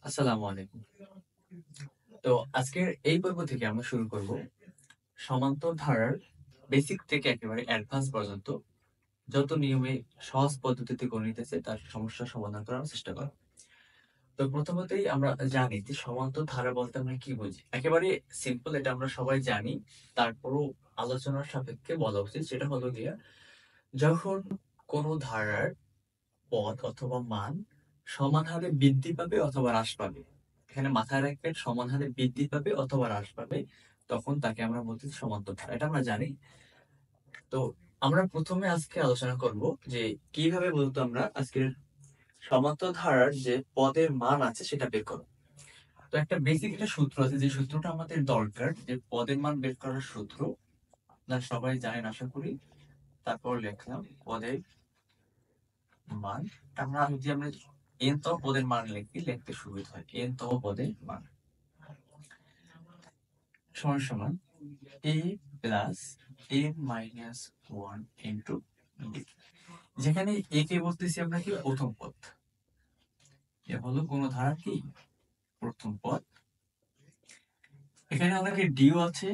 আসসালামু আলাইকুম। তো আজকের এই পর্ব থেকে আমরা শুরু করব সমান্তর ধারার বেসিক থেকে একেবারে অ্যাডভান্স পর্যন্ত যত নিয়মে সহজ পদ্ধতিতে গণিত আছে তার সমস্যার সমাধান করার চেষ্টা করব। তো প্রথমতই আমরা জানি যে সমান্তর ধারা বলতে আমরা কি বুঝি। একেবারে সিম্পল, এটা আমরা সবাই জানি। তারপরও আলোচনার সাপেক্ষে বলা উচিত, সেটা হলো গিয়া যখন কোনো ধারার পদ অথবা মান সমান হারে বৃদ্ধি পাবে অথবা হ্রাস পাবে, এখানে মাথায় রাখবেন সমান হারে বৃদ্ধি পাবে অথবা হ্রাস পাবে, তখন তাকে আমরা বলতেছি সমান্তর ধারা। এটা আমরা জানি। তো আমরা প্রথমে আজকে আলোচনা করব যে কিভাবে বলতো আমরা আজকের সমান্তর ধারার যে পদের মান আছে সেটা বের করব। তো একটা বেসিক একটা সূত্র আছে, যে সূত্রটা আমাদের দরকার, যে পদের মান বের করার সূত্র আপনারা সবাই জানেন আশা করি। তারপর লিখলাম পদের মান। আমরা যদি n তম পদের মান লিখতে সুবিধা হয়। n তম পদের মান সমান সমান a plus a minus 1 into d, যেখানে a কে বলতেছি আমরা কি প্রথম পদ। এ হলো কোন ধারার কি প্রথম পদ। এখানে আমাদের ডিও আছে,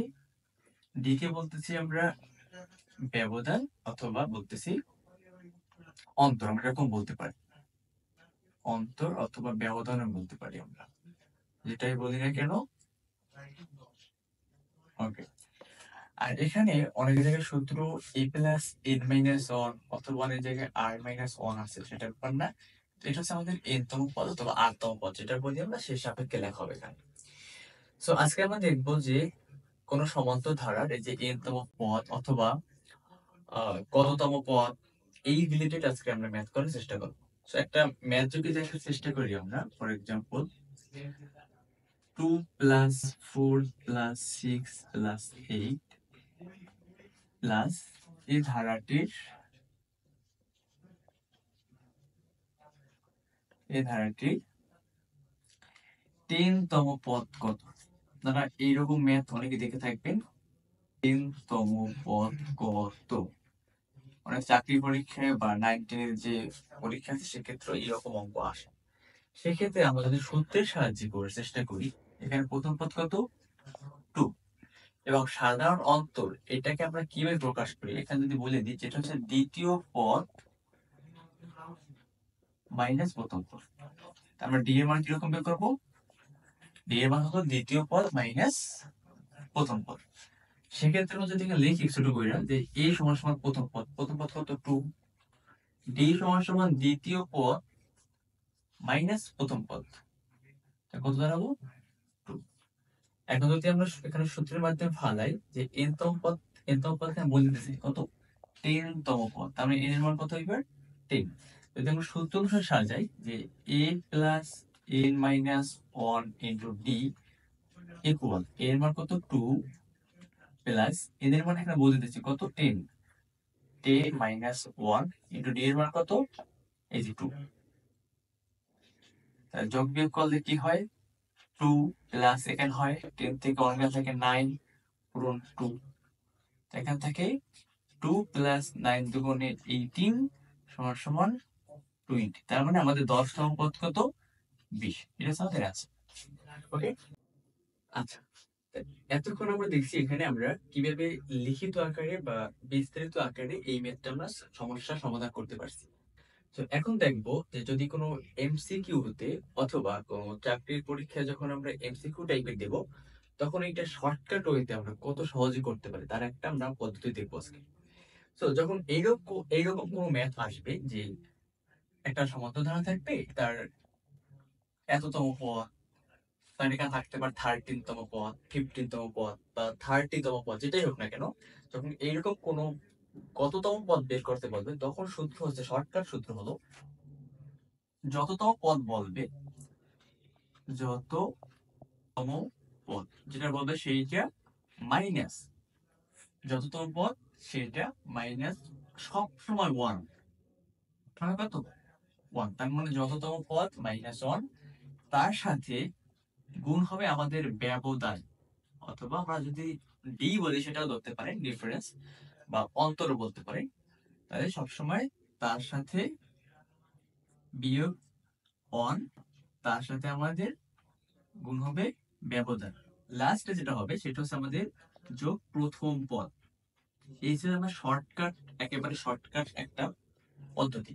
ডি কে বলতেছি আমরা ব্যবধান অথবা বলতেছি অন্তর, আমরা এরকম বলতে পারি। অন্তর অথবা ব্যবধানও বলতে পারি আমরা, যেটাই বলি না কেন। ওকে। আর এখানে অনেক জায়গায় সূত্র a প্লাস n মাইনাস 1 অথবা অনেক জায়গায় r মাইনাস 1 আছে, সেটার ব্যাপার না। তো এটা হচ্ছে আমাদের n তম পদ অথবা r তম পদ, যেটা বলি আমরা সেই সাপেক্ষে লেখা হবে এখানে। সো আজকে আমরা দেখবো যে কোন সমান্তর ধারার এই যে n তম পদ অথবা কততম পদ, এই রিলেটেড আজকে আমরা ম্যাথ করার চেষ্টা করবো। সো একটা ম্যাথ যদি দেখার চেষ্টা করি আমরা, for example 2 plus 4 plus 6 plus 8 plus এই ধারাটির 10 তম পদ কত। আপনারা এইরকম ম্যাথ অনেকে দেখে থাকবেন, 10 তম পদ কত। অনেক চাকরি পরীক্ষায় বা 9-10 এর যে পরীক্ষা আছে সেক্ষেত্রে এরকম অঙ্ক আসে। সেক্ষেত্রে আমরা যদি সূত্রের সাহায্যে করার চেষ্টা করি, এখানে প্রথম পদ কত 2, এবং সাধারণ অন্তর এটাকে আমরা কিভাবে প্রকাশ করি, এখানে যদি বলে দিই যেটা হচ্ছে দ্বিতীয় পদ মাইনাস প্রথম পদ। আমরা ডি এর মান কিরকম বের করবো, ডি এর মান হলো দ্বিতীয় পদ মাইনাস প্রথম পদ। সেক্ষেত্রে আমরা যদি এখানে লিখি ছোট করে যে a সমান সমান প্রথম পদ, প্রথম পদ কত 2, ডি সমান সমান দ্বিতীয় পদ মাইনাস প্রথম পদ, কত দাঁড়াবো 2। এখন যদি আমরা এখানে সূত্রের মাধ্যমে ফালাই যে n তম পদ এখানে বলে দিতেছি কত 10 তম পদ, তার মানে n এর মান কত হইবে 10। যদি আমরা সূত্র অনুসারে সাজাই যে a plus n minus 1 into D equal a এর মান কত 2 প্লাস n এর মান এখানে বলে দিতেছি কত 10, a মাইনাস 1 ইন্টু ডি এর মান কত এই যে 2। তাহলে যোগ বিয়োগ করলে কি হয় 2 প্লাস এখানে হয় 10 থেকে 1 গেলে থাকে 9 পূরণ 2, এখান থেকে 2 প্লাস 9 দুগুণে 18 সমান সমান 20। তার মানে আমাদের 10 তম পদ কত 20। এটা হচ্ছে আমাদের আছে। ওকে। আচ্ছা, এতক্ষণ আমরা দেখছি এখানে আমরা কিভাবে লিখিত আকারে বা বিস্তারিত আকারে এই ম্যাথটা আমরা সমস্যার সমাধান করতে পারছি। তো এখন দেখবো যে যদি কোনো এমসিকিউ হতে অথবা কোনো চাকরির পরীক্ষায় যখন আমরা এমসিকিউ টাইপের দেব, তখন এইটা শর্টকাট ওয়েতে আমরা কত সহজে করতে পারি তার একটা আমরা পদ্ধতি দেখবো আজকে। তো যখন এইরকম কোনো ম্যাথ আসবে যে একটা সমান্তর ধারা থাকবে, তার এততম পদ, তার এখানে থাকতে পারে 13 তম পদ, 15 তম পদ বা 30 তম পদ, যেটাই হোক না কেন, যখন এইরকম কোনো কততম পদ বের করতে বলবে, তখন সূত্র হচ্ছে, শর্টকাট সূত্র হলো যততম পদ বলবে, যততম পদ যেটা বলবে সেইটা মাইনাস যততম পদ সেটা মাইনাস সব সময় 1, কত 1। তার মানে যততম পদ মাইনাস 1, তার সাথে গুণ হবে আমাদের ব্যবধান, অথবা আমরা যদি ডি বলি সেটাও ধরতে পারেন, ডিফারেন্স বা অন্তরও বলতে পারেন। তাহলে সবসময় তার সাথে বিয়োগ 1, তার সাথে আমাদের গুণ হবে ব্যবধান। লাস্টে যেটা হবে সেটা হচ্ছে আমাদের যোগ প্রথম পদ। এই ছিল আমার শর্টকাট, একেবারে শর্টকাট একটা পদ্ধতি।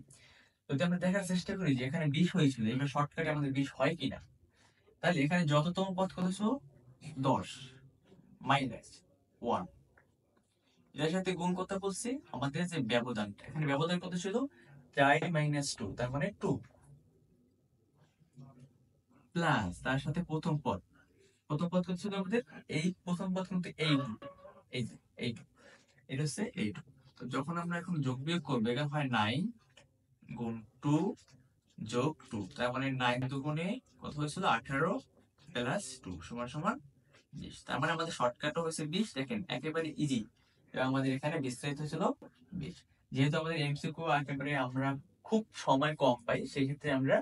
যদি আমরা দেখার চেষ্টা করি যে এখানে 20 হয়েছিল, এবার শর্টকাটে আমাদের 20 হয় কিনা, তাহলে এখানে যততম পদ কত ছিল, 10 মাইনাস 1, এটার সাথে গুণ করতে বলছি আমাদের যে ব্যবধানটা, এখানে ব্যবধান কত ছিল, 4 মাইনাস 2, তার মানে 2, প্লাস তার সাথে প্রথম পদ। প্রথম পদ কত ছিল আমাদের, এই প্রথম পদ কিন্তু এই যে এইটু, এটা হচ্ছে এইটু। তো যখন আমরা এখন যোগ বিয়োগ করবো, এখানে হয় 9 গুণ 2 যোগ 2, তার মানে 9 দুগুণে কত হয়েছিল, 18 প্লাস 2 সমান সমান 20। তার মানে আমাদের শর্টকাটও হয়েছে 20। দেখেন একেবারে ইজি। এবং আমাদের এখানে বিস্তারিত ছিল 20। যেহেতু আমাদের এমসিকিউ একেবারে আমরা খুব সময় কম পাই, সেই ক্ষেত্রে আমরা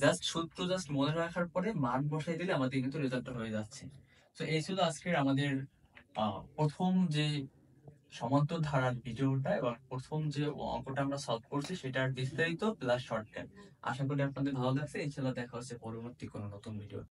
জাস্ট সূত্র জাস্ট মনে রাখার পরে মান বসাই দিলে আমাদের কিন্তু রেজাল্টটা হয়ে যাচ্ছে। তো এই ছিল আজকের আমাদের প্রথম যে সমান্তর ধারার ভিডিওটা, এবং প্রথম যে অঙ্কটা আমরা সলভ করছি সেটার বিস্তারিত প্লাস শর্টকাট। আশা করি আপনাদের ভালো লাগছে। ইনশাআল্লাহ দেখা হচ্ছে পরবর্তী কোনো নতুন ভিডিও।